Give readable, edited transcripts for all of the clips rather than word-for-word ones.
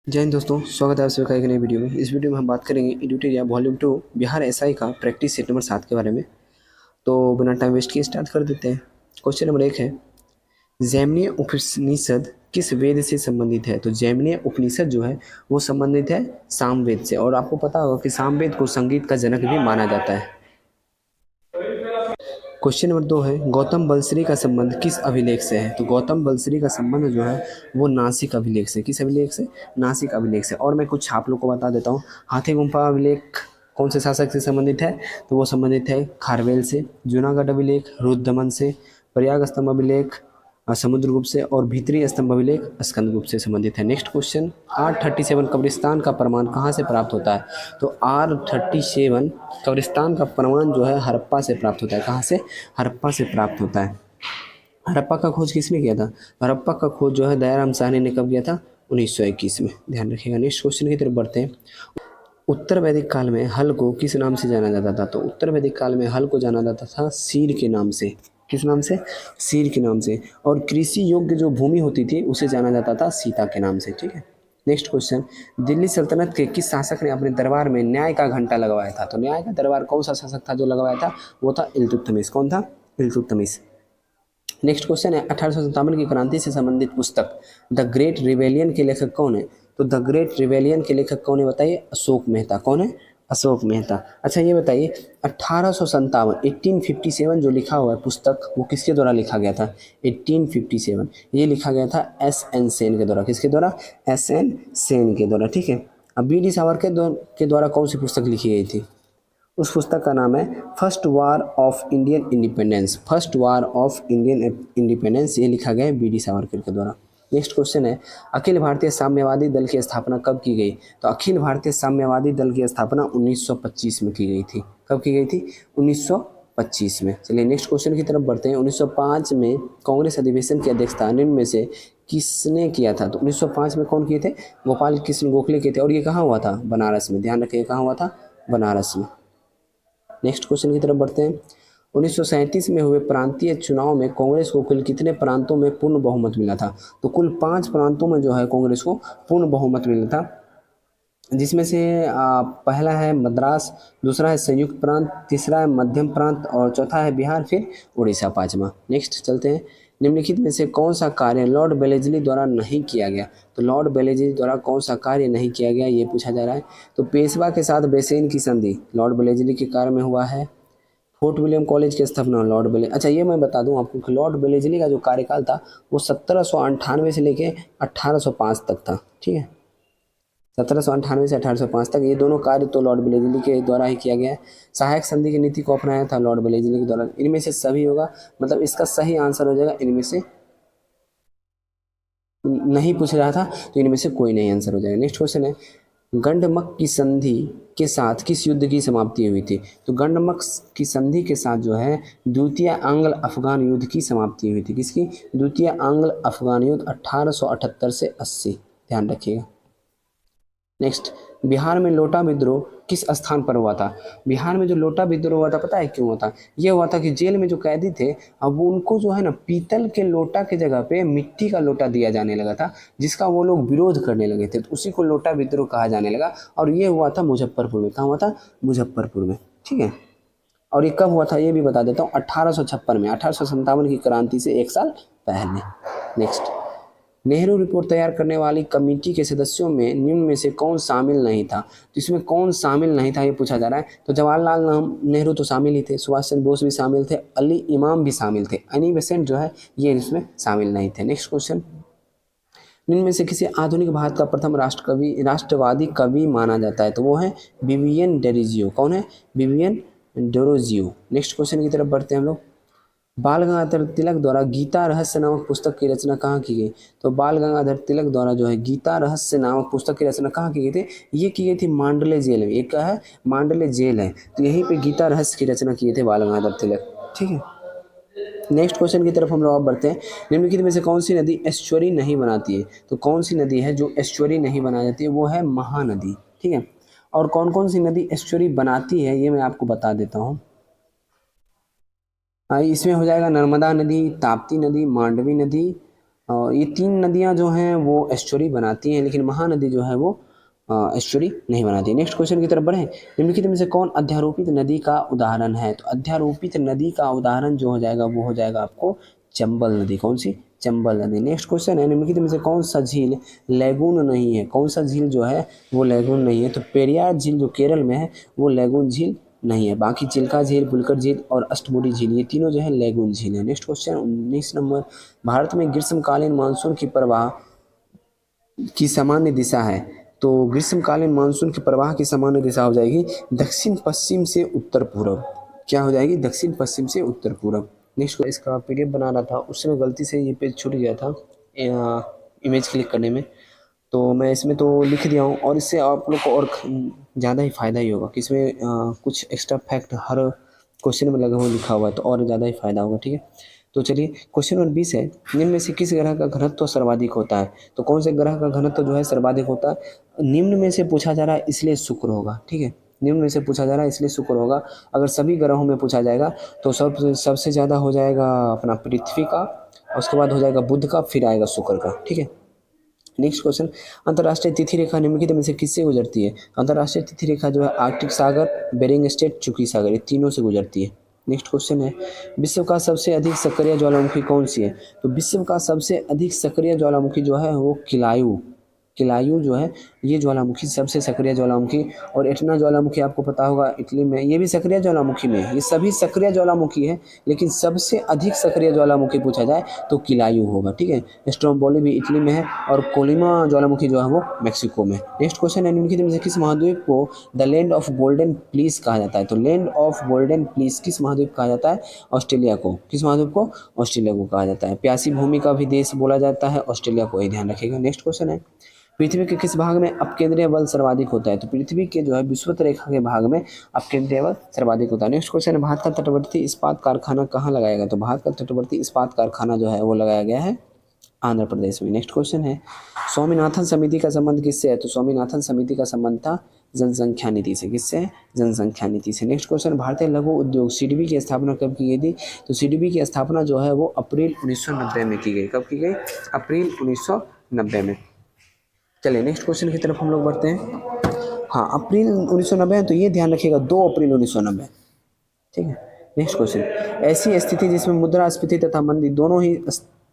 जय हिंद दोस्तों, स्वागत है आप सभी का एक नई वीडियो में। इस वीडियो में हम बात करेंगे एडुटेरिया वॉल्यूम 2 बिहार एसआई का प्रैक्टिस सेट नंबर 7 के बारे में। तो बिना टाइम वेस्ट किए स्टार्ट कर देते हैं। क्वेश्चन नंबर 1 है, जैमिनीय उपनिषद किस वेद से संबंधित है? तो जैमिनीय उपनिषद जो है वो संबंधित है सामवेद से, और आपको पता होगा कि सामवेद को संगीत का जनक भी माना जाता है। क्वेश्चन नंबर 2 है, गौतम बलश्री का संबंध किस अभिलेख से है? तो गौतम बलश्री का संबंध जो है वो नासिक अभिलेख से। किस अभिलेख से? नासिक अभिलेख से। और मैं कुछ आप लोग को बता देता हूँ। हाथी गुम्फा अभिलेख कौन से शासक से संबंधित है? तो वो संबंधित है खारवेल से। जूनागढ़ अभिलेख रुद्रदमन से। प्रयाग स्तंभ अभिलेख समुद्रगुप्त से। और भीतरी स्तंभ अभिलेख स्कंदगुप्त से संबंधित है। नेक्स्ट क्वेश्चन, R37 कब्रिस्तान का प्रमाण कहाँ से प्राप्त होता है? तो R37 कब्रिस्तान का प्रमाण जो है हड़प्पा से प्राप्त होता है। कहाँ से? हड़प्पा से प्राप्त होता है। हड़प्पा का खोज किसने किया था? हड़प्पा का खोज जो है दयाराम साहनी ने कब किया था? 1921 में। ध्यान रखिएगा। नेक्स्ट क्वेश्चन की तरफ बढ़ते हैं। उत्तर वैदिक काल में हल को किस नाम से जाना जाता था? तो उत्तर वैदिक काल में हल को जाना जाता था सीर के नाम से। किस नाम से? सीर के नाम से। और कृषि योग्य जो भूमि होती थी उसे जाना जाता था सीता के नाम से। ठीक है। नेक्स्ट क्वेश्चन, दिल्ली सल्तनत के किस शासक ने अपने दरबार में न्याय का घंटा लगवाया था? तो न्याय का दरबार कौन सा शासक था जो लगवाया था? वो था इल्तुतमिश। कौन था? इल्तुतमिश। नेक्स्ट क्वेश्चन है, 1857 की क्रांति से संबंधित पुस्तक द ग्रेट रिवेलियन के लेखक कौन है? तो द ग्रेट रिवेलियन के लेखक कौन है बताइए? अशोक मेहता। कौन है? अशोक मेहता। अच्छा ये बताइए, 1857 जो लिखा हुआ है पुस्तक वो किसके द्वारा लिखा गया था? 1857 ये लिखा गया था S.N. सेन के द्वारा। किसके द्वारा? S.N. सेन के द्वारा। ठीक है। अब बी.डी. सावरकर के द्वारा कौन सी पुस्तक लिखी गई थी? उस पुस्तक का नाम है first war of Indian independence. First war of Indian independence ये लिखा गया है बी.डी. सावरकर के द्वारा। नेक्स्ट क्वेश्चन है, अखिल भारतीय साम्यवादी दल की स्थापना कब की गई? तो अखिल भारतीय साम्यवादी दल की स्थापना 1925 में की गई थी। कब की गई थी? 1925 में। चलिए नेक्स्ट क्वेश्चन की तरफ बढ़ते हैं। 1905 में कांग्रेस अधिवेशन की अध्यक्षता निम्न में से किसने किया था? तो 1905 में कौन किए थे? गोपाल कृष्ण गोखले किए थे। और ये कहाँ हुआ था? बनारस में। ध्यान रखिए कहाँ हुआ था? बनारस में। नेक्स्ट क्वेश्चन की तरफ बढ़ते हैं। 1937 में हुए प्रांतीय चुनाव में कांग्रेस को कुल कितने प्रांतों में पूर्ण बहुमत मिला था? तो कुल 5 प्रांतों में जो है कांग्रेस को पूर्ण बहुमत मिला था, जिसमें से पहला है मद्रास, दूसरा है संयुक्त प्रांत, तीसरा है मध्यम प्रांत और चौथा है बिहार, फिर उड़ीसा पाँचवा। नेक्स्ट चलते हैं। निम्नलिखित में से कौन सा कार्य लॉर्ड वेलेस्ली द्वारा नहीं किया गया? तो लॉर्ड वेलेस्ली द्वारा कौन सा कार्य नहीं किया गया ये पूछा जा रहा है। तो पेशवा के साथ बेसेन की संधि लॉर्ड वेलेस्ली के कार्य में हुआ है। फोर्ट विलियम कॉलेज की स्थापना लॉर्ड वेलेस्ली। अच्छा ये मैं बता दूं आपको कि लॉर्ड वेलेस्ली का जो कार्यकाल था वो 1798 से लेके 1805 तक था। ठीक है। 1798 से 1805 तक ये दोनों कार्य तो लॉर्ड वेलेस्ली के द्वारा ही किया गया है। सहायक संधि की नीति को अपनाया था लॉर्ड वेलेस्ली के द्वारा। इनमें से सभी होगा, मतलब इसका सही आंसर हो जाएगा इनमें से। नहीं पूछ रहा था तो इनमें से कोई नहीं आंसर हो जाएगा। नेक्स्ट क्वेश्चन है, गंडमक की संधि के साथ किस युद्ध की समाप्ति हुई थी? तो गंडमक की संधि के साथ जो है द्वितीय आंग्ल अफगान युद्ध की समाप्ति हुई थी। किसकी? द्वितीय आंग्ल अफगान युद्ध 1878 से 80। ध्यान रखिएगा। नेक्स्ट, बिहार में लोटा विद्रोह किस स्थान पर हुआ था? बिहार में जो लोटा विद्रोह हुआ था पता है क्यों हुआ था? ये हुआ था कि जेल में जो कैदी थे अब उनको जो है ना पीतल के लोटा के जगह पे मिट्टी का लोटा दिया जाने लगा था, जिसका वो लोग विरोध करने लगे थे, तो उसी को लोटा विद्रोह कहा जाने लगा। और ये हुआ था मुजफ्फरपुर में। कहाँ हुआ था? मुजफ्फरपुर में। ठीक है। और ये कब हुआ था ये भी बता देता हूँ, 1856 में। 1857 की क्रांति से 1 साल पहले। नेक्स्ट, नेहरू रिपोर्ट तैयार करने वाली कमेटी के सदस्यों में निम्न में से कौन शामिल नहीं था? तो इसमें कौन शामिल नहीं था ये पूछा जा रहा है। तो जवाहरलाल नेहरू तो शामिल ही थे, सुभाष चंद्र बोस भी शामिल थे, अली इमाम भी शामिल थे, एनी बेसेंट जो है ये इसमें शामिल नहीं थे। नेक्स्ट क्वेश्चन, निम्न में से किसी आधुनिक भारत का प्रथम राष्ट्रवादी कवि माना जाता है? तो वो है विवियन डेरोजियो। कौन है? Vivian Derozio. नेक्स्ट क्वेश्चन की तरफ बढ़ते हैं हम लोग। बाल गंगाधर तिलक द्वारा गीता रहस्य नामक पुस्तक की रचना कहाँ की गई? तो बाल गंगाधर तिलक द्वारा जो है गीता रहस्य नामक पुस्तक की रचना कहाँ की गई थी? ये की गई थी मांडले जेल में। एक है मांडले जेल है, तो यहीं पे गीता रहस्य की रचना किए थे बाल गंगाधर तिलक। ठीक है। नेक्स्ट क्वेश्चन की तरफ हम लोग अब बढ़ते हैं। निम्नलिखित में से कौन सी नदी एस्चुअरी नहीं बनाती है? तो कौन सी नदी है जो एस्चुअरी नहीं बनाई जाती है? वो है महानदी। ठीक है। और कौन कौन सी नदी एस्चुअरी बनाती है ये मैं आपको बता देता हूँ। इसमें हो जाएगा नर्मदा नदी, ताप्ती नदी, मांडवी नदी, ये 3 नदियाँ जो हैं वो एस्चुरी बनाती हैं, लेकिन महानदी जो है वो एस्चुरी नहीं बनाती। नेक्स्ट क्वेश्चन की तरफ बढ़ें। निम्नलिखित में से कौन अध्यारोपित नदी का उदाहरण है? तो अध्यारोपित नदी का उदाहरण जो हो जाएगा वो हो जाएगा आपको चंबल नदी। कौन सी? चंबल नदी। नेक्स्ट क्वेश्चन है, निम्नलिखित में से कौन सा झील लैगून नहीं है? कौन सा झील जो है वो लैगून नहीं है? तो पेरियार झील जो केरल में है वो लैगून झील नहीं है। बाकी चिल्का झील, पुलकर झील और अष्टमुडी झील, ये तीनों जो है लैगून झील है। नेक्स्ट क्वेश्चन 19 नंबर, भारत में ग्रीष्मकालीन मानसून की प्रवाह की सामान्य दिशा है। तो ग्रीष्मकालीन मानसून की प्रवाह की सामान्य दिशा हो जाएगी दक्षिण पश्चिम से उत्तर पूर्व। क्या हो जाएगी? दक्षिण पश्चिम से उत्तर पूर्व। नेक्स्ट इसका पीडीएफ बना रहा था, उस समय गलती से ये पेज छूट गया था इमेज क्लिक करने में, तो मैं इसमें तो लिख दिया हूँ, और इससे आप लोग को और ज़्यादा ही फ़ायदा ही होगा कि इसमें कुछ एक्स्ट्रा फैक्ट हर क्वेश्चन में लगा हुआ लिखा हुआ है, तो और ज़्यादा ही फायदा होगा। ठीक है, तो चलिए क्वेश्चन नंबर 20 है, निम्न में से किस ग्रह का घनत्व सर्वाधिक होता है? तो कौन से ग्रह का घनत्व जो है सर्वाधिक होता है? निम्न में से पूछा जा रहा है इसलिए शुक्र होगा। ठीक है, निम्न में से पूछा जा रहा है इसलिए शुक्र होगा। अगर सभी ग्रहों में पूछा जाएगा तो सबसे ज़्यादा हो जाएगा अपना पृथ्वी का, उसके बाद हो जाएगा बुध का, फिर आएगा शुक्र का। ठीक है, नेक्स्ट क्वेश्चन, अंतर्राष्ट्रीय तिथि रेखा निम्नलिखित में से किससे गुजरती है? अंतर्राष्ट्रीय तिथि रेखा जो है आर्कटिक सागर, बेरिंग स्ट्रेट, चुकी सागर, ये तीनों से गुजरती है। नेक्स्ट क्वेश्चन है, विश्व का सबसे अधिक सक्रिय ज्वालामुखी कौन सी है? तो विश्व का सबसे अधिक सक्रिय ज्वालामुखी जो है वो किलायु, किलायु जो है ये ज्वालामुखी सबसे सक्रिय ज्वालामुखी। और एटना ज्वालामुखी आपको पता होगा इटली में, ये भी सक्रिय ज्वालामुखी में है। ये सभी सक्रिय ज्वालामुखी है, लेकिन सबसे अधिक सक्रिय ज्वालामुखी पूछा जाए तो किलायु होगा। ठीक है, स्ट्रोम्बोली भी इटली में है, और कोलिमा ज्वालामुखी जो है वो मेक्सिको में। नेक्स्ट क्वेश्चन है, निम्नलिखित में से किस महाद्वीप को the land of golden please कहा जाता है? तो लैंड ऑफ गोल्डन प्लीस किस महाद्वीप कहा जाता है? ऑस्ट्रेलिया को। किस महाद्वीप को? ऑस्ट्रेलिया को कहा जाता है। प्यासी भूमि का भी देश बोला जाता है ऑस्ट्रेलिया को, ही ध्यान रखिएगा। नेक्स्ट क्वेश्चन है, पृथ्वी के किस भाग में अपकेंद्रीय बल सर्वाधिक होता है? तो पृथ्वी के जो है विषुवत रेखा के भाग में अपकेंद्रीय बल सर्वाधिक होता है। नेक्स्ट क्वेश्चन है, भारत का तटवर्ती इस्पात कारखाना कहाँ लगाया गया? तो भारत का तटवर्ती इस्पात कारखाना जो है वो लगाया गया है आंध्र प्रदेश में। नेक्स्ट क्वेश्चन है, स्वामीनाथन समिति का संबंध किससे है? तो स्वामीनाथन समिति का संबंध था जनसंख्या नीति से। किससे? जनसंख्या नीति से। नेक्स्ट क्वेश्चन, भारतीय लघु उद्योग सीडीबी की स्थापना कब की गई थी? तो सीडीबी की स्थापना जो है वो अप्रैल 1990 में की गई। कब की गई? अप्रैल 1990 में। चलिए नेक्स्ट क्वेश्चन की तरफ हम लोग बढ़ते हैं। हाँ, अप्रैल 1990, तो ये ध्यान रखिएगा 2 अप्रैल 1990। ठीक है, नेक्स्ट क्वेश्चन, ऐसी स्थिति जिसमें मुद्रास्फीति तथा मंदी दोनों ही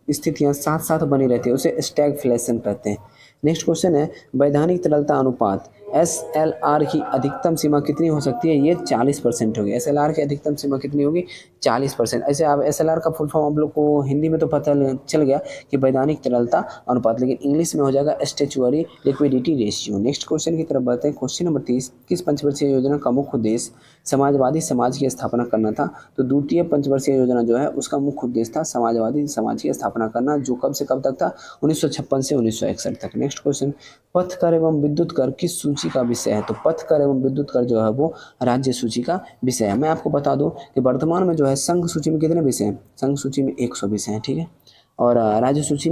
स्थितियां साथ साथ बनी रहती है उसे स्टैगफ्लेशन कहते हैं। नेक्स्ट क्वेश्चन है, वैधानिक तरलता अनुपात SLR की अधिकतम सीमा कितनी हो सकती है? ये 40% होगी। SLR की अधिकतम सीमा कितनी होगी? 40%। ऐसे आप SLR का फुल फॉर्म आप लोग को हिंदी में तो पता चल गया कि वैधानिक तरलता अनुपात, लेकिन इंग्लिश में हो जाएगा स्टैच्यूअरी लिक्विडिटी रेशियो। नेक्स्ट क्वेश्चन की तरफ बढ़ते हैं। क्वेश्चन नंबर 30, किस पंचवर्षीय योजना का मुख्य उद्देश्य समाजवादी समाज की स्थापना करना था? तो द्वितीय पंचवर्षीय योजना जो है उसका मुख्य उद्देश्य था समाजवादी समाज की स्थापना करना, जो कब से कब तक था? 1956 से 1961 तक। नेक्स्ट क्वेश्चन, पथ कर एवं विद्युत कर किस सूची का विषय है? तो पथ कर एवं विद्युत कर जो है वो राज्य सूची का विषय है। मैं आपको बता दूं कि वर्तमान में जो है संघ सूची में कितने विषय हैं? संघ सूची में 100 विषय हैं। ठीक है, और राज्य सूची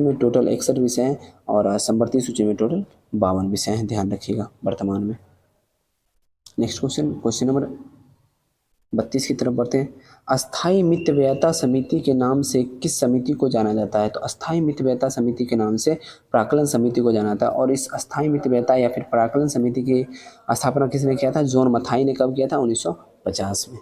में टोटल 61 विषय हैं, और संवर्ती सूची में टोटल 52 विषय हैं। ध्यान रखिएगा वर्तमान में। नेक्स्ट क्वेश्चन, क्वेश्चन नंबर 32 की तरफ बढ़ते हैं। अस्थाई मितव्ययता समिति के नाम से किस समिति को जाना जाता है? तो अस्थाई मितव्ययता समिति के नाम से प्राक्कलन समिति को जाना जाता है। और इस अस्थाई मितव्ययता या फिर प्राक्कलन समिति की स्थापना किसने किया था? जॉन मथाई ने कब किया था? 1950 में।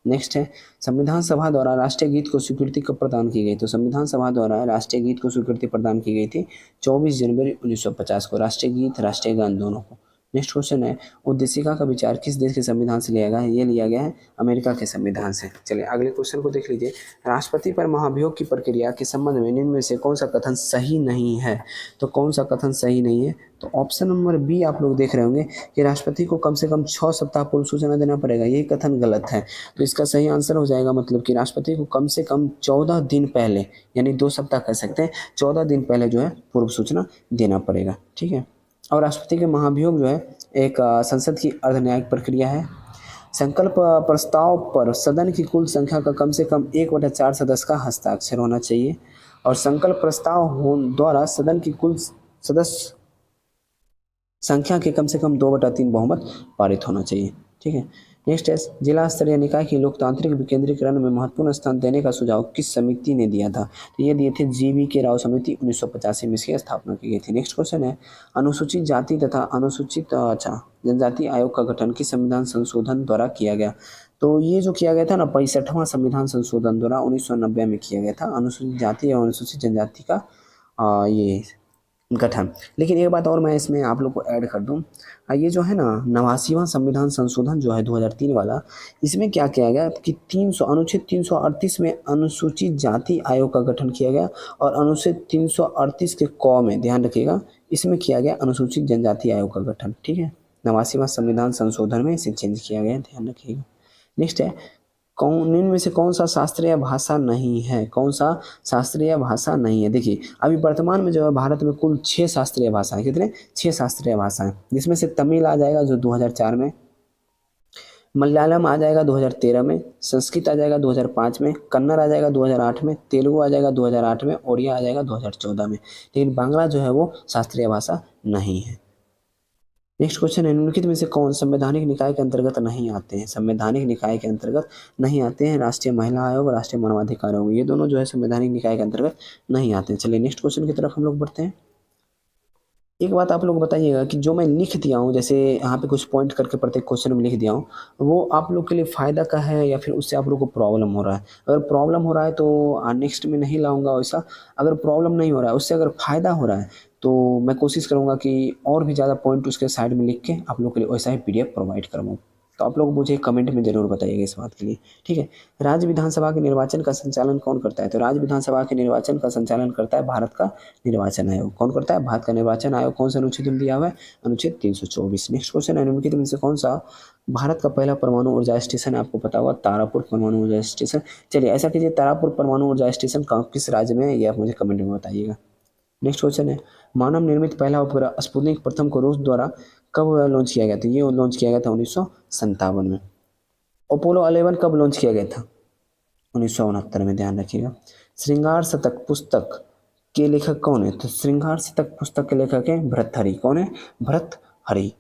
नेक्स्ट है, संविधान सभा द्वारा राष्ट्रीय गीत को स्वीकृति कब प्रदान की गई? तो संविधान सभा द्वारा राष्ट्रीय गीत को स्वीकृति प्रदान की गई थी 24 जनवरी 1950 को, राष्ट्रीय गीत राष्ट्रीय गान दोनों को। नेक्स्ट क्वेश्चन है, उद्देशिका का विचार किस देश के संविधान से लिया गया है? ये लिया गया है अमेरिका के संविधान से। चलिए अगले क्वेश्चन को देख लीजिए। राष्ट्रपति पर महाभियोग की प्रक्रिया के संबंध में निम्न में से कौन सा कथन सही नहीं है? तो कौन सा कथन सही नहीं है? तो ऑप्शन नंबर बी आप लोग देख रहे होंगे कि राष्ट्रपति को कम से कम 6 सप्ताह पूर्व सूचना देना पड़ेगा, ये कथन गलत है। तो इसका सही आंसर हो जाएगा मतलब कि राष्ट्रपति को कम से कम 14 दिन पहले, यानी 2 सप्ताह कह सकते हैं, 14 दिन पहले जो है पूर्व सूचना देना पड़ेगा। ठीक है, और राष्ट्रपति के महाभियोग जो है एक संसद की अर्धन्यायिक प्रक्रिया है। संकल्प प्रस्ताव पर सदन की कुल संख्या का कम से कम 1/4 सदस्य का हस्ताक्षर होना चाहिए, और संकल्प प्रस्ताव द्वारा सदन की कुल सदस्य संख्या के कम से कम 2/3 बहुमत पारित होना चाहिए। ठीक है, नेक्स्ट है जिला स्तरीय निकाय की लोकतांत्रिक विकेंद्रीकरण में महत्वपूर्ण स्थान देने का सुझाव किस समिति ने दिया था? तो ये दिए थे जीवी के राव समिति, 1985 में इसकी स्थापना की गई थी। नेक्स्ट क्वेश्चन है अनुसूचित जाति तथा अनुसूचित जनजाति आयोग का गठन किस संविधान संशोधन द्वारा किया गया? तो ये जो किया गया था ना 65वां संविधान संशोधन द्वारा 1990 में किया गया था अनुसूचित जाति एवं अनुसूचित जनजाति का ये गठन। लेकिन एक बात और मैं इसमें आप लोग को ऐड कर दूं, ये जो है ना 89वां संविधान संशोधन जो है 2003 वाला, इसमें क्या किया गया कि 300 अनुच्छेद 338 में अनुसूचित जाति आयोग का गठन किया गया और अनुच्छेद 338 के क में ध्यान रखिएगा इसमें किया गया अनुसूचित जनजाति आयोग का गठन। ठीक है, 89वां संविधान संशोधन में इसे चेंज किया गया, ध्यान रखिएगा। नेक्स्ट है निम्न में से कौन सा शास्त्रीय भाषा नहीं है? कौन सा शास्त्रीय भाषा नहीं है? देखिए अभी वर्तमान में जो है भारत में कुल 6 शास्त्रीय भाषाएं, कितने 6 शास्त्रीय भाषाएं, जिसमें से तमिल आ जाएगा जो 2004 में, मलयालम आ जाएगा 2013 में, संस्कृत आ जाएगा 2005 में, कन्नड़ आ जाएगा 2008 में, तेलुगु आ जाएगा 2008 में, ओडिया आ जाएगा 2014 में। लेकिन बांग्ला जो है वो शास्त्रीय भाषा नहीं है। नेक्स्ट क्वेश्चन है निम्नलिखित में से कौन संवैधानिक निकाय के अंतर्गत नहीं आते हैं? संवैधानिक निकाय के अंतर्गत नहीं आते हैं राष्ट्रीय महिला आयोग और राष्ट्रीय मानवाधिकार आयोग, ये दोनों जो है संवैधानिक निकाय के अंतर्गत नहीं आते हैं। चलिए नेक्स्ट क्वेश्चन की तरफ हम लोग बढ़ते हैं। एक बात आप लोग बताइएगा कि जो मैं लिख दिया हूँ, जैसे यहाँ पे कुछ पॉइंट करके प्रत्येक क्वेश्चन में लिख दिया हूँ, वो आप लोग के लिए फ़ायदा का है या फिर उससे आप लोग को प्रॉब्लम हो रहा है? अगर प्रॉब्लम हो रहा है तो नेक्स्ट में नहीं लाऊंगा वैसा, अगर प्रॉब्लम नहीं हो रहा है, उससे अगर फ़ायदा हो रहा है तो मैं कोशिश करूँगा कि और भी ज़्यादा पॉइंट उसके साइड में लिख के आप लोग के लिए वैसा ही PDF प्रोवाइड करवाऊँ। तो आप लोग मुझे कमेंट में ज़रूर बताइएगा इस बात के लिए, ठीक है। राज्य विधानसभा के निर्वाचन का संचालन कौन करता है? तो राज्य विधानसभा के निर्वाचन का संचालन करता है भारत का निर्वाचन आयोग। कौन करता है? भारत का निर्वाचन आयोग। कौन सा अनुच्छेद में दिया हुआ है? अनुच्छेद 324। नेक्स्ट क्वेश्चन है निम्नलिखित में से कौन सा भारत का पहला परमाणु ऊर्जा स्टेशन? आपको पता होगा तारापुर परमाणु ऊर्जा स्टेशन। चलिए ऐसा कीजिए, तारापुर परमाणु ऊर्जा स्टेशन किस राज्य में है ये आप मुझे कमेंट में बताइएगा। नेक्स्ट क्वेश्चन है मानव निर्मित पहला उपग्रह स्पुतनिक प्रथम को रूस द्वारा कब लॉन्च किया गया था? ये लॉन्च किया गया था 1957 में। अपोलो 11 कब लॉन्च किया गया था? 1969 में, ध्यान रखिएगा। श्रृंगार शतक पुस्तक के लेखक कौन है? तो श्रृंगार शतक पुस्तक के लेखक है भर्तृहरि। कौन है? भर्तृहरि।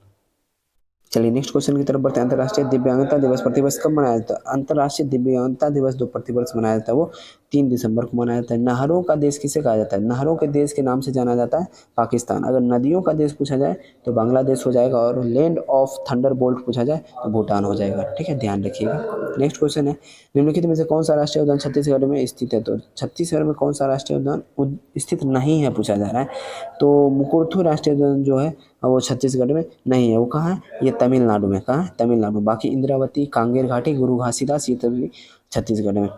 चलिए नेक्स्ट क्वेश्चन की तरफ बढ़ते हैं। अंतर्राष्ट्रीय दिव्यांगता दिवस प्रतिवर्ष कब मनाया जाता है? अंतर्राष्ट्रीय दिव्यांगता दिवस जो प्रतिवर्ष मनाया जाता है वो 3 दिसंबर को मनाया जाता है। नहरों का देश किसे कहा जाता है? नहरों के देश के नाम से जाना जाता है पाकिस्तान। अगर नदियों का देश पूछा जाए तो बांग्लादेश हो जाएगा, और लैंड ऑफ थंडरबोल्ट पूछा जाए तो भूटान हो जाएगा, ठीक है, ध्यान रखिएगा। नेक्स्ट क्वेश्चन है निम्नलिखित में से कौन सा राष्ट्रीय उद्यान छत्तीसगढ़ में स्थित है? तो छत्तीसगढ़ में कौन सा राष्ट्रीय उद्यान स्थित नहीं है पूछा जा रहा है। तो मुकुरथू राष्ट्रीय उद्यान जो है वो छत्तीसगढ़ में नहीं है। वो कहाँ है? ये तमिलनाडु में। कहाँ है? तमिलनाडु। बाकी इंद्रावती, कांगेर घाटी, गुरु घासीदास ये तभी छत्तीसगढ़ में।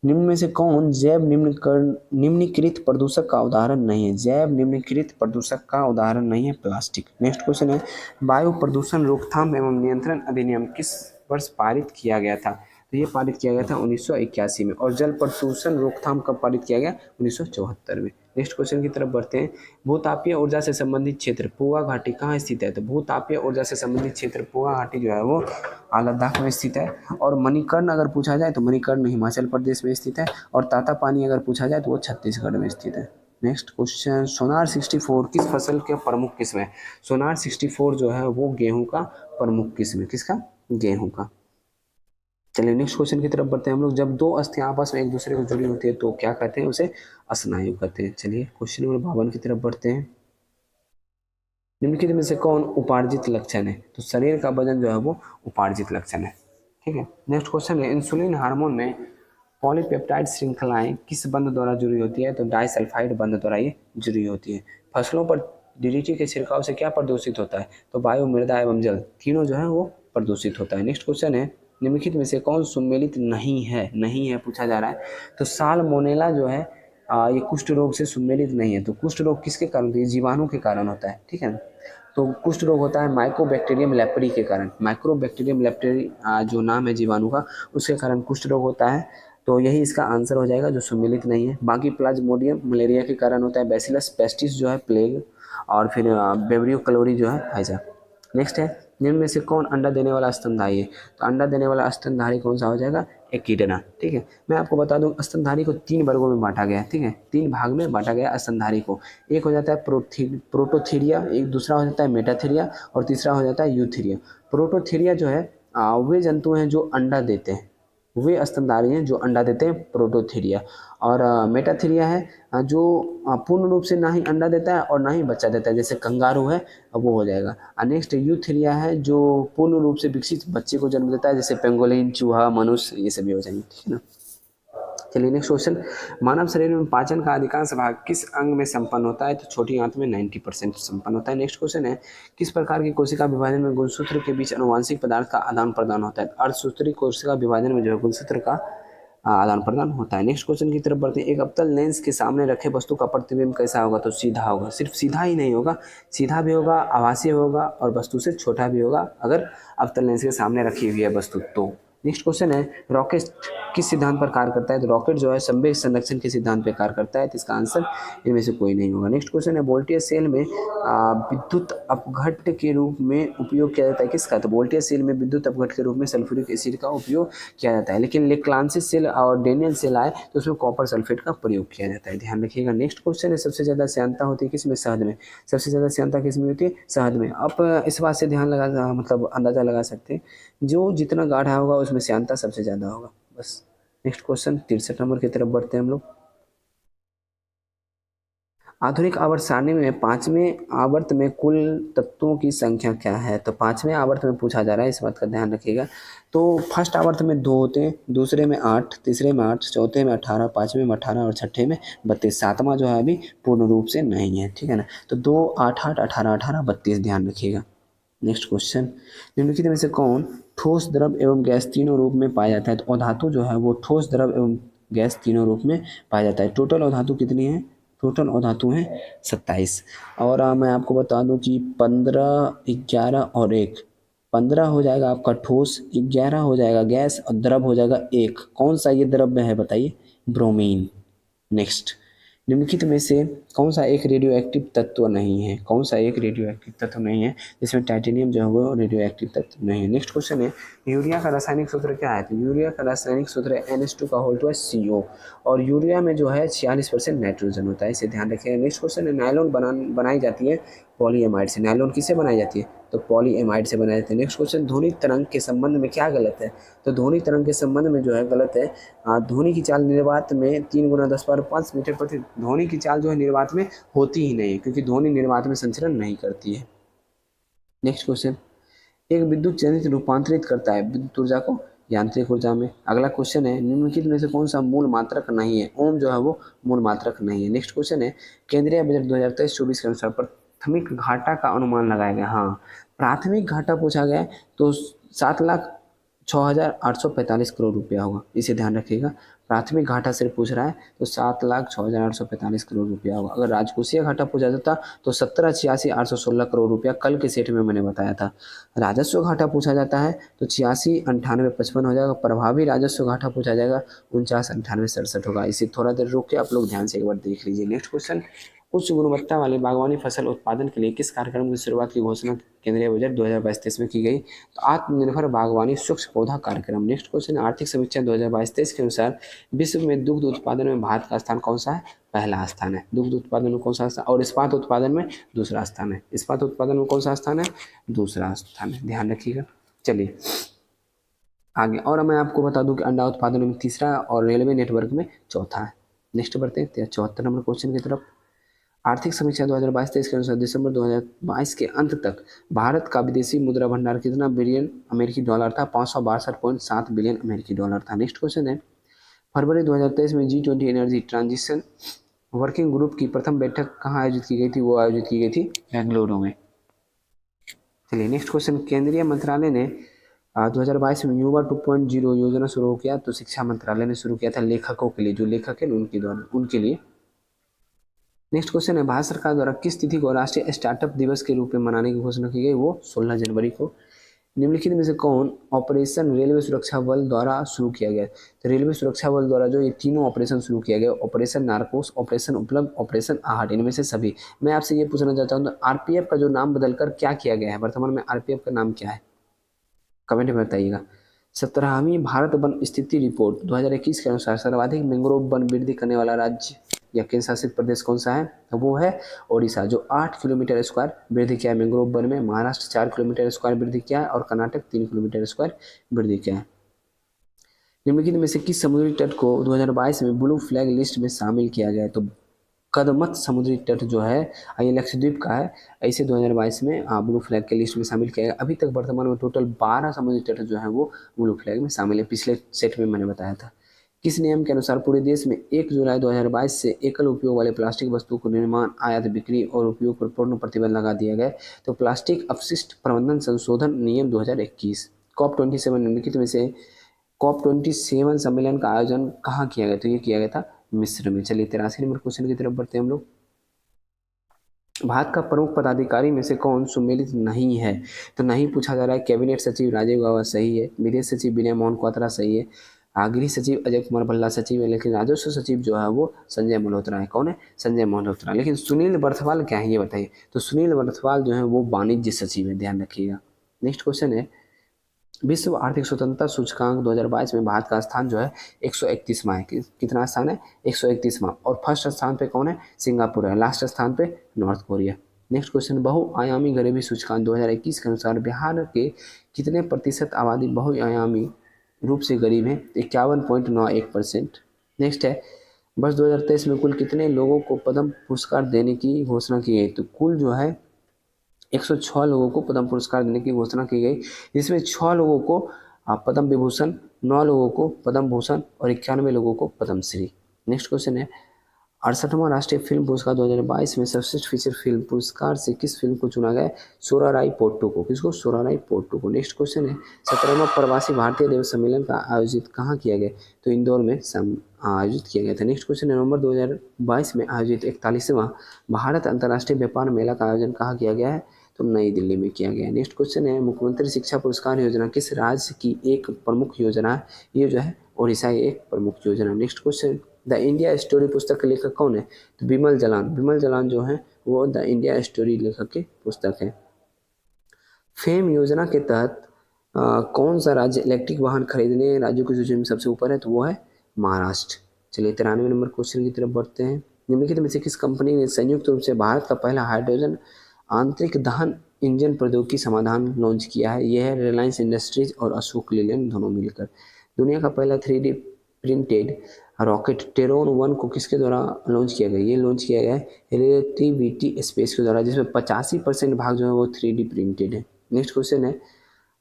निम्न में से कौन जैव निम्नीकृत प्रदूषक का उदाहरण नहीं है? जैव निम्नीकृत प्रदूषक का उदाहरण नहीं है प्लास्टिक। नेक्स्ट क्वेश्चन है वायु प्रदूषण रोकथाम एवं नियंत्रण अधिनियम किस वर्ष पारित किया गया था? तो ये पारित किया गया था 1981 में। और जल प्रदूषण रोकथाम कब पारित किया गया? 1974 में। नेक्स्ट क्वेश्चन की तरफ बढ़ते हैं। भूतापीय ऊर्जा से संबंधित क्षेत्र पुआ घाटी कहाँ स्थित है? तो भूतापीय ऊर्जा से संबंधित क्षेत्र पुआ घाटी जो है वो लद्दाख में स्थित है। और मणिकर्ण अगर पूछा जाए तो मणिकर्ण हिमाचल प्रदेश में स्थित है। और तातापानी अगर पूछा जाए तो वो छत्तीसगढ़ में स्थित है। नेक्स्ट क्वेश्चन सोनार 64 किस फसल के प्रमुख किस्म है? सोनार 64 जो है वो गेहूं का प्रमुख किस्म है। किसका? गेहूं का। चलिए नेक्स्ट क्वेश्चन की तरफ बढ़ते हैं हम लोग। जब दो अस्थियां आपस में एक दूसरे को जुड़ी होती है तो क्या कहते हैं? उसे स्नायु कहते हैं। चलिए क्वेश्चन नंबर 52 की तरफ बढ़ते हैं। निम्नलिखित में से कौन उपार्जित लक्षण है? तो शरीर का वजन जो है वो उपार्जित लक्षण है, ठीक है। नेक्स्ट क्वेश्चन है इंसुलिन हार्मोन में पॉलीपेप्टाइड श्रृंखलाएं किस बंध द्वारा जुड़ी होती है? तो डाइसल्फाइड बंध द्वारा ये जुड़ी होती है। फसलों पर DDT के छिड़काव से क्या प्रदूषित होता है? तो वायु, मृदा एवं जल तीनों जो है वो प्रदूषित होता है। नेक्स्ट क्वेश्चन है निम्नलिखित में से कौन सुमेलित नहीं है? नहीं है पूछा जा रहा है। तो साल्मोनेला जो है ये कुष्ठ रोग से सुमेलित नहीं है। तो कुष्ठ रोग किसके कारण होता है? जीवाणु के कारण होता है, ठीक है ना। तो कुष्ठ रोग होता है माइकोबैक्टीरियम लेप्री के कारण। माइक्रोबैक्टीरियम लेप्री जो नाम है जीवाणु का, उसके कारण कुष्ठ रोग होता है। तो यही इसका आंसर हो जाएगा जो सुमेलित नहीं है। बाकी प्लाज्मोडियम मलेरिया के कारण होता है, बैसिलस पेस्टिस जो है प्लेग, और फिर बेवरियो क्लोरी जो है हैजा। नेक्स्ट है निम्न में से कौन अंडा देने वाला स्तनधारी है? तो अंडा देने वाला स्तनधारी कौन सा हो जाएगा? एकिडना, ठीक है। मैं आपको बता दूं स्तनधारी को 3 वर्गों में बांटा गया है, ठीक है, 3 भाग में बांटा गया स्तनधारी को। एक हो जाता है प्रोटोथीरिया, एक दूसरा हो जाता है मेटाथीरिया, और तीसरा हो जाता है यूथीरिया। प्रोटोथीरिया जो है वे जंतु हैं जो अंडा देते हैं, वे स्तनधारी हैं जो अंडा देते हैं, प्रोटोथीरिया। और मेटाथीरिया है जो पूर्ण रूप से ना ही अंडा देता है और ना ही बच्चा देता है, जैसे कंगारू है वो हो जाएगा। नेक्स्ट यूथेरिया है जो पूर्ण रूप से विकसित बच्चे को जन्म देता है, जैसे पेंगोलिन, चूहा, मनुष्य, ये सभी हो जाएंगे, ठीक है ना। चलिए नेक्स्ट क्वेश्चन, मानव शरीर में पाचन का अधिकांश भाग किस अंग में संपन्न होता है? तो छोटी आंत में 90% संपन्न होता है। नेक्स्ट क्वेश्चन है, किस प्रकार की कोशिका विभाजन में गुणसूत्र के बीच अनुवांशिक पदार्थ का आदान प्रदान होता है? अर्धसूत्री कोशिका विभाजन में जो है गुणसूत्र का आदान प्रदान होता है। नेक्स्ट क्वेश्चन की तरफ बढ़ते हैं, एक अवतल लेंस के सामने रखे वस्तु का प्रतिबिंब कैसा होगा? तो सीधा होगा। सिर्फ सीधा ही नहीं होगा, सीधा भी होगा, आभासी होगा और वस्तु से छोटा भी होगा अगर अवतल लेंस के सामने रखी हुई है वस्तु तो। नेक्स्ट क्वेश्चन है, रॉकेट किस सिद्धांत पर कार्य करता है? तो रॉकेट जो है संवेग संरक्षण के सिद्धांत पर कार्य करता है, तो इसका आंसर इनमें से कोई नहीं होगा। नेक्स्ट क्वेश्चन है, वोल्टेज सेल में विद्युत अपघट्ट के रूप में उपयोग किया जाता है किसका? तो वोल्टेज सेल में विद्युत अपघट्ट के रूप में सल्फ्यूरिक एसिड का उपयोग किया जाता है, लेकिन लेक्लांसिस सेल और डेनियल सेल आए तो उसमें कॉपर सल्फेट का प्रयोग किया जाता है, ध्यान रखिएगा। नेक्स्ट क्वेश्चन है, सबसे ज़्यादा श्यानता होती है किसमें? शहद में। सबसे ज़्यादा श्यानता किसमें होती है? शहद में। आप इस बात से ध्यान लगा मतलब अंदाज़ा लगा सकते हैं, जो जितना गाढ़ा होगा उसमें श्यानता सबसे ज़्यादा होगा, बस। नेक्स्ट क्वेश्चन 63 नंबर की तरफ बढ़ते हैं हम लोग। आधुनिक आवर्त सारणी में 5वें आवर्त में कुल तत्वों की संख्या क्या है? तो 5वें आवर्त में पूछा जा रहा है, इस बात का ध्यान रखिएगा। तो फर्स्ट आवर्त में 2 होते हैं, दूसरे में 8, तीसरे में 8, चौथे में 18, पाँचवें में 18 और छठे में 32। सातवां जो है अभी पूर्ण रूप से नहीं है, ठीक है ना। तो 2, 8, 8, 18, 18, 32 ध्यान रखिएगा। नेक्स्ट क्वेश्चन, निम्नलिखित में से कौन ठोस, द्रव एवं गैस तीनों रूप में पाया जाता है? तो अधातु जो है वो ठोस, द्रव एवं गैस तीनों रूप में पाया जाता है। टोटल अधातु कितनी है? टोटल अधातु हैं 27। और मैं आपको बता दूं कि 15, 11 और 1, 15 हो जाएगा आपका ठोस, 11 हो जाएगा गैस और द्रव हो जाएगा 1। कौन सा ये द्रव्य है बताइए? ब्रोमीन। नेक्स्ट, निम्नलिखित में से कौन सा एक रेडियो एक्टिव तत्व नहीं है? कौन सा एक रेडियो एक्टिव तत्व नहीं है? जिसमें टाइटेनियम जो है वो रेडियो एक्टिव तत्व नहीं है। नेक्स्ट क्वेश्चन है, यूरिया का रासायनिक सूत्र क्या है? तो यूरिया का रासायनिक सूत्र है NH2 का होल टू CO, और यूरिया में जो है 46% नाइट्रोजन होता है, इसे ध्यान रखिएगा। नेक्स्ट क्वेश्चन है, नायलॉन बनाई जाती है पॉलीएमाइड से। नायलॉन किससे बनाई जाती है? तो पॉलीएमाइड से बनाई जाती है। नेक्स्ट क्वेश्चन, ध्वनि तरंग के संबंध में क्या गलत है? तो ध्वनि तरंग के संबंध में जो है गलत है, ध्वनि की चाल निर्वात में 3 × 10⁵ मीटर प्रति, ध्वनि की चाल जो है निर्वात में होती ही नहीं है, क्योंकि ध्वनि निर्वात में संचरण नहीं करती है। नेक्स्ट क्वेश्चन, एक विद्युत चलित रूपांतरित करता है विद्युत ऊर्जा को यांत्रिक ऊर्जा में। अगला क्वेश्चन है, निम्नलिखित में से कौन सा मूल मात्रक नहीं है? ओम जो है वो मूल मात्रक नहीं है। नेक्स्ट क्वेश्चन है, केंद्रीय बजट 2023-24 के अनुसार प्राथमिक घाटा का अनुमान लगाया गया। हाँ, प्राथमिक घाटा पूछा गया है तो 7,06,845 करोड़ रुपया होगा, इसे ध्यान रखिएगा। प्राथमिक घाटा सिर्फ पूछ रहा है तो 7,06,845 करोड़ रुपया होगा। अगर राजकोषीय घाटा पूछा जाता तो 17,86,816 करोड़ रुपया कल के सेट में मैंने बताया था। राजस्व घाटा पूछा जाता है तो 86,98,55 हो जाएगा। प्रभावी राजस्व घाटा पूछा जाएगा 49,98,67 होगा। इसे थोड़ा देर रोक के आप लोग ध्यान से एक बार देख लीजिए। नेक्स्ट क्वेश्चन, उच्च गुणवत्ता वाले बागवानी फसल उत्पादन के लिए किस कार्यक्रम की शुरुआत की घोषणा केंद्रीय बजट 2022-23 में की गई? तो आत्मनिर्भर बागवानी सूक्ष्म पौधा कार्यक्रम। नेक्स्ट क्वेश्चन, आर्थिक समीक्षा 2022-23 के अनुसार विश्व में दुग्ध उत्पादन में भारत का स्थान कौन सा है? पहला स्थान है। दुग्ध उत्पादन में कौन सा स्थान? और इस्पात उत्पादन में दूसरा स्थान है। इस्पात उत्पादन में कौन सा स्थान है? दूसरा स्थान है, ध्यान रखिएगा। चलिए आगे, और मैं आपको बता दूं कि अंडा उत्पादन में तीसरा और रेलवे नेटवर्क में चौथा है। नेक्स्ट बढ़ते हैं 74 नंबर क्वेश्चन की तरफ। आर्थिक समीक्षा 2022-23 के अनुसार दिसंबर 2022 के अंत तक भारत का विदेशी मुद्रा भंडार कितना बिलियन अमेरिकी डॉलर था? 562.7 बिलियन अमेरिकी डॉलर था। नेक्स्ट क्वेश्चन है, फरवरी 2023 में G20 energy transition working group की प्रथम बैठक कहाँ आयोजित की गई थी? वो आयोजित की गई थी बेंगलुरु में। चलिए नेक्स्ट क्वेश्चन, केंद्रीय मंत्रालय ने 2022 में युवा 2.0 योजना शुरू किया, तो शिक्षा मंत्रालय ने शुरू किया था लेखकों के लिए, जो लेखक है उनके लिए। नेक्स्ट क्वेश्चन है, भारत सरकार द्वारा किस तिथि को राष्ट्रीय स्टार्टअप दिवस के रूप में मनाने की घोषणा की गई? वो 16 जनवरी को। निम्नलिखित में से कौन ऑपरेशन रेलवे सुरक्षा बल द्वारा शुरू किया गया? तो रेलवे सुरक्षा बल द्वारा जो ये तीनों ऑपरेशन शुरू किया गया, ऑपरेशन नारकोस, ऑपरेशन उपलब्ध, ऑपरेशन आहट, इनमें से सभी। मैं आपसे ये पूछना चाहता हूँ, तो आरपीएफ का जो नाम बदलकर क्या किया गया है? वर्तमान में आरपीएफ का नाम क्या है? कमेंट में बताइएगा। 17वीं भारत वन स्थिति रिपोर्ट 2021 के अनुसार सर्वाधिक मैंग्रोव वन वृद्धि करने वाला राज्य या केंद्र शासित प्रदेश कौन सा है, तो वो है ओडिशा, जो 8 किलोमीटर स्क्वायर वृद्धि किया है मैंग्रोव वन में। महाराष्ट्र 4 किलोमीटर स्क्वायर वृद्धि किया है और कर्नाटक 3 किलोमीटर स्क्वायर वृद्धि किया है। निम्नलिखित में से किस समुद्री तट को 2022 में ब्लू फ्लैग लिस्ट में शामिल किया गया है, तो कदमत समुद्री तट जो है ये लक्षद्वीप का है, ऐसे 2022 में ब्लू फ्लैग के लिस्ट में शामिल किया गया। अभी तक वर्तमान में टोटल 12 समुद्री तट जो है वो ब्लू फ्लैग में शामिल है, पिछले सेट में मैंने बताया था। किस नियम के अनुसार पूरे देश में 1 जुलाई 2022 से एकल उपयोग वाले प्लास्टिक वस्तुओं को निर्माण, आयात, बिक्री और उपयोग पर पूर्ण प्रतिबंध लगा दिया गया, तो प्लास्टिक अपशिष्ट प्रबंधन संशोधन नियम 2021। COP27 निम्नलिखित में से COP27 सम्मेलन का आयोजन कहाँ किया गया, तो ये किया गया था मिस्र में। चलिए 83 नंबर क्वेश्चन की तरफ बढ़ते हैं हम लोग। भारत का प्रमुख पदाधिकारी में से कौन सुमेलित नहीं है, तो नहीं पूछा जा रहा है। कैबिनेट सचिव राजीव गौबा सही है, विदेश सचिव विनय मोहन क्वात्रा सही है, गृह सचिव अजय कुमार भल्ला सचिव है, लेकिन राजस्व सचिव जो है वो संजय मल्होत्रा है। कौन है, संजय मल्होत्रा। लेकिन सुनील बर्थवाल क्या है ये बताइए, तो सुनील बर्थवाल जो है वो वाणिज्य सचिव है, ध्यान रखिएगा। नेक्स्ट क्वेश्चन है, विश्व आर्थिक स्वतंत्रता सूचकांक 2022 में भारत का स्थान जो है 131वां है। कितना स्थान है, 131वां। और फर्स्ट स्थान पे कौन है, सिंगापुर है। लास्ट स्थान पे नॉर्थ कोरिया। नेक्स्ट क्वेश्चन, बहुआयामी गरीबी सूचकांक 2021 के अनुसार बिहार के कितने प्रतिशत आबादी बहुआयामी रूप से गरीब है, 51.91%। नेक्स्ट है, वर्ष 2023 में कुल कितने लोगों को पद्म पुरस्कार देने की घोषणा की गई, तो कुल जो है 106 लोगों को पद्म पुरस्कार देने की घोषणा की गई, जिसमें 6 लोगों को पद्म विभूषण, 9 लोगों को पद्म भूषण और 91 लोगों को पद्मश्री। नेक्स्ट क्वेश्चन है, 68वां राष्ट्रीय फिल्म पुरस्कार 2022 में सर्वश्रेष्ठ फीचर फिल्म पुरस्कार से किस फिल्म को चुना गया, सोराराई पोट्टू को। किसको, सोराराई पोट्टू को। नेक्स्ट क्वेश्चन है, 17वां प्रवासी भारतीय दिवस सम्मेलन का आयोजित कहाँ किया गया, तो इंदौर में आयोजित किया गया था। नेक्स्ट क्वेश्चन है, नवंबर 2022 में आयोजित 41वां भारत अंतर्राष्ट्रीय व्यापार मेला का आयोजन कहाँ किया गया है, तो नई दिल्ली में किया गया है। नेक्स्ट क्वेश्चन है, मुख्यमंत्री शिक्षा पुरस्कार योजना किस राज्य की एक प्रमुख योजना है, ये जो है ओडिशा की एक प्रमुख योजना। Next question, the India story पुस्तक के लेखक कौन है, तो विमल जलान। विमल जलान जो है वो द इंडिया स्टोरी लेखक की पुस्तक है। फेम योजना के तहत कौन सा राज्य इलेक्ट्रिक वाहन खरीदने राज्यों की सूची में सबसे ऊपर है, तो वो है महाराष्ट्र। चलिए 93 नंबर क्वेश्चन की तरफ बढ़ते हैं। निम्नलिखित में से किस कंपनी ने संयुक्त रूप से भारत का पहला हाइड्रोजन आंतरिक दहन इंजन प्रौद्योगिकी समाधान लॉन्च किया है, यह है रिलायंस इंडस्ट्रीज और अशोक लीलैंड दोनों मिलकर। दुनिया का पहला 3D प्रिंटेड रॉकेट टेरोन 1 को किसके द्वारा लॉन्च किया गया, ये लॉन्च किया गया है रिलेटिविटी स्पेस के द्वारा, जिसमें 85% भाग जो है वो 3D प्रिंटेड है। नेक्स्ट क्वेश्चन है,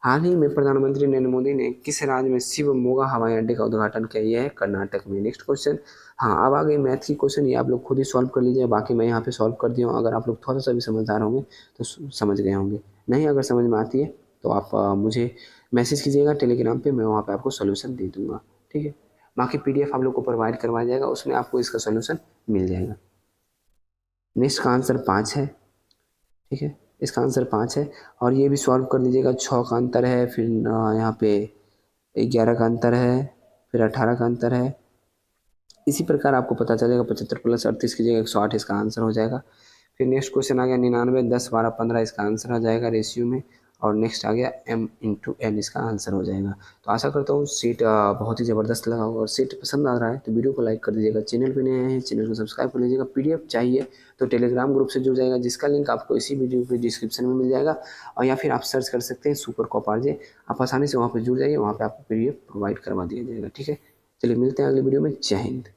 हाल ही में प्रधानमंत्री नरेंद्र मोदी ने किस राज्य में शिवमोगा हवाई अड्डे का उद्घाटन किया, यह है कर्नाटक में। नेक्स्ट क्वेश्चन, हाँ अब आ गई मैथ की क्वेश्चन, ये आप लोग खुद ही सॉल्व कर लीजिए, बाकी मैं यहाँ पे सॉल्व कर दिया हूँ। अगर आप लोग थोड़ा सा भी समझदार होंगे तो समझ गए होंगे, नहीं अगर समझ में आती है तो आप मुझे मैसेज कीजिएगा टेलीग्राम पे, मैं वहाँ पे आपको सोल्यूशन दे दूँगा, ठीक है। बाकी PDF आप लोग को प्रोवाइड करवाया जाएगा, उसमें आपको इसका सोल्यूशन मिल जाएगा। नेक्स्ट का आंसर 5 है, ठीक है, इसका आंसर 5 है। और ये भी सॉल्व कर लीजिएगा, 6 का अंतर है, फिर यहाँ पे 11 का अंतर है, फिर 18 का अंतर है। इसी प्रकार आपको पता चलेगा 75 + 38 की जगह 108 इसका आंसर हो जाएगा। फिर नेक्स्ट क्वेश्चन आ गया 99, 10, 12, 15 इसका आंसर आ जाएगा रेशियो में। और नेक्स्ट आ गया M/N इसका आंसर हो जाएगा। तो आशा करता हूँ सीट बहुत ही ज़बरदस्त लगा होगा, और सीट पसंद आ रहा है तो वीडियो को लाइक कर दीजिएगा, चैनल पे नए हैं चैनल को सब्सक्राइब कर लीजिएगा। PDF चाहिए तो टेलीग्राम ग्रुप से जुड़ जाएगा, जिसका लिंक आपको इसी वीडियो के डिस्क्रिप्शन में मिल जाएगा, और या फिर आप सर्च कर सकते हैं सुपर कॉप RJ, आप आसानी से वहाँ पर जुड़ जाइए, वहाँ पर आपको PDF प्रोवाइड करवा दिया जाएगा, ठीक है। चलिए मिलते हैं अगले वीडियो में, जय हिंद।